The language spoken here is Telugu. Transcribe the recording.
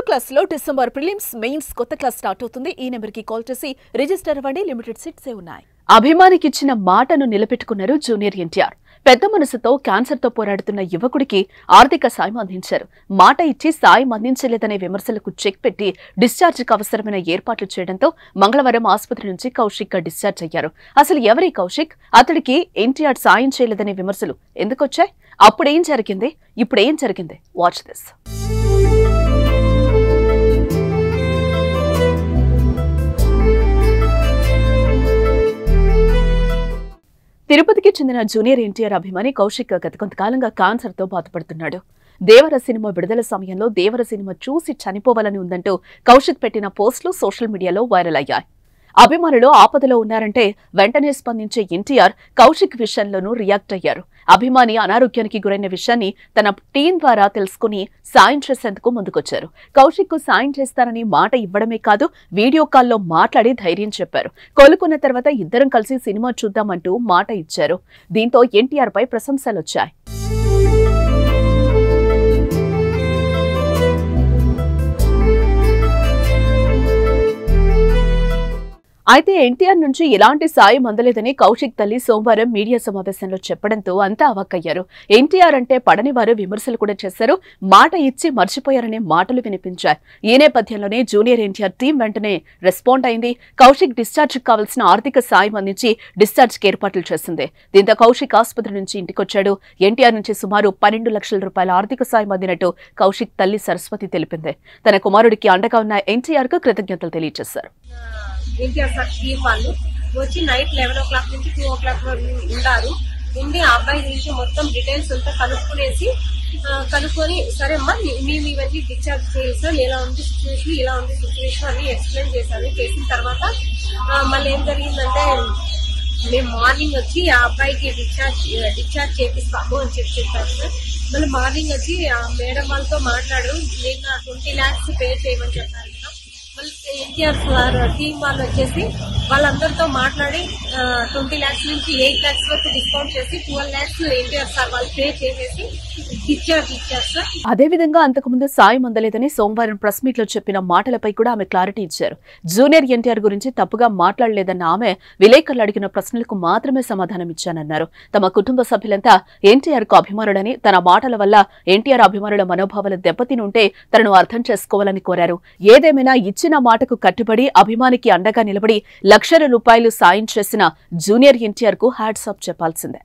10th క్లాస్ లో డిసెంబర్ ప్రిలిమ్స్ మెయిన్స్ కొత్త క్లాస్ స్టార్ట్ అవుతుంది. ఈ నెంబర్ కి కాల్ చేసి రిజిస్టర్ అవ్వండి. లిమిటెడ్ సీట్స్ ఉన్నాయి. అభిమానికిచ్చిన మాటను నిలబెట్టుకున్నారు జూనియర్ ఎన్టీఆర్. పెద్ద మనసుతో క్యాన్సర్ తో పోరాడుతున్న యువకుడికి ఆర్థిక సాయం అందించారు. మాట ఇచ్చి సాయం అందించలేదనే విమర్శలకు చెక్ పెట్టి డిశ్చార్జ్ కు అవసరమైన ఏర్పాట్లు చేయడంతో మంగళవారం ఆసుపత్రి నుంచి కౌశిక్ డిశ్చార్జ్ అయ్యారు. అసలు ఎవరి కౌశిక్? అతడికి ఎన్టీఆర్ సాయం చేయలేదనే విమర్శలు ఎందుకొచ్చాయి? అప్పుడేం జరిగింది? ఇప్పుడేం జరిగింది? Watch this. తిరుపతికి చెందిన జూనియర్ ఎన్టీఆర్ అభిమాని కౌశిక్ గత కొంతకాలంగా క్యాన్సర్ తో బాధపడుతున్నాడు. దేవర సినిమా విడుదల సమయంలో దేవర సినిమా చూసి చనిపోవాలని ఉందంటూ కౌశిక్ పెట్టిన పోస్టులు సోషల్ మీడియాలో వైరల్ అయ్యాయి. అభిమానులు ఆపదలో ఉన్నారంటే వెంటనే స్పందించే ఎన్టీఆర్ కౌశిక్ విషయంలోనూ రియాక్ట్ అయ్యారు. అభిమాని అనారోగ్యానికి గురైన విషయాన్ని తన టీం ద్వారా తెలుసుకుని సాయం చేసేందుకు ముందుకొచ్చారు. కౌశిక్ కు సాయం చేస్తానని మాట ఇవ్వడమే కాదు, వీడియో కాల్లో మాట్లాడి ధైర్యం చెప్పారు. కోలుకున్న తర్వాత ఇద్దరం కలిసి సినిమా చూద్దామంటూ మాట ఇచ్చారు. దీంతో ఎన్టీఆర్ పై ప్రశంసలొచ్చాయి. అయితే ఎన్టీఆర్ నుంచి ఎలాంటి సాయం అందలేదని కౌశిక్ తల్లి సోమవారం మీడియా సమావేశంలో చెప్పడంతో అంతా అవాక్కయ్యారు. ఎన్టీఆర్ అంటే పడని వారు విమర్శలు కూడా చేశారు. మాట ఇచ్చి మర్చిపోయారనే మాటలు వినిపించాయి. ఈ నేపథ్యంలోనే జూనియర్ ఎన్టీఆర్ టీం వెంటనే రెస్పాండ్ అయింది. కౌశిక్ డిశ్చార్జ్ కావాల్సిన ఆర్థిక సాయం అందించి డిశ్చార్జ్ కి ఏర్పాట్లు చేసింది. దీంతో కౌశిక్ ఆసుపత్రి నుంచి ఇంటికొచ్చాడు. ఎన్టీఆర్ నుంచి సుమారు 12 లక్షల రూపాయల ఆర్థిక సాయం అందినట్టు కౌశిక్ తల్లి సరస్వతి తెలిపింది. తన కుమారుడికి అండగా ఉన్న ఎన్టీఆర్ కు కృతజ్ఞతలు తెలియజేశారు. ఎన్టీఆర్ సార్ టీం వాళ్ళు వచ్చి నైట్ 11 o'clock నుంచి 2 o'clock ఉన్నారు. ఉండి ఆ అబ్బాయి నుంచి మొత్తం డీటెయిల్స్ అంతా కనుక్కొని సరే అమ్మా మేము ఇవన్నీ డిశ్చార్జ్ చేసాం, ఎలా ఉంది సిచ్యువేషన్ అని ఎక్స్ప్లెయిన్ చేశాను. చేసిన తర్వాత మళ్ళీ ఏం జరిగిందంటే మేము మార్నింగ్ వచ్చి ఆ అబ్బాయికి డిశ్చార్జ్ చేపిస్తాము అని చెప్పారు సార్. మళ్ళీ మార్నింగ్ వచ్చి మేడం వాళ్ళతో మాట్లాడు, నేను 20 lakhs పే చేయమని చెప్పారు కదా. మళ్ళీ ఎన్టీఆర్ సార్ టీం వాళ్ళు వచ్చేసి వాళ్ళందరితో మాట్లాడి 20 lakhs నుంచి 8 lakhs వరకు డిస్కౌంట్ చేసి 12 lakhs ఎన్టీఆర్ సార్ వాళ్ళు పే చేసేసి డిశ్చార్జ్ ఇచ్చారు సార్. అదేవిధంగా అంతకుముందు సాయం అందలేదని సోమవారం ప్రెస్ మీట్ లో చెప్పిన మాటలపై కూడా ఆమె క్లారిటీ ఇచ్చారు. జూనియర్ ఎన్టీఆర్ గురించి తప్పుగా మాట్లాడలేదన్న ఆమె విలేకరులు అడిగిన ప్రశ్నలకు మాత్రమే సమాధానం ఇచ్చానన్నారు. తమ కుటుంబ సభ్యులంతా ఎన్టీఆర్ కు అభిమానులని, తన మాటల వల్ల ఎన్టీఆర్ అభిమానుల మనోభావాలు దెబ్బతినుంటే తనను అర్థం చేసుకోవాలని కోరారు. ఏదేమైనా ఇచ్చిన మాటకు కట్టుబడి అభిమానికి అండగా నిలబడి లక్షల రూపాయలు సాయం చేసిన జూనియర్ ఎన్టీఆర్ కు హ్యాట్స్ ఆఫ్ చెప్పాల్సిందే.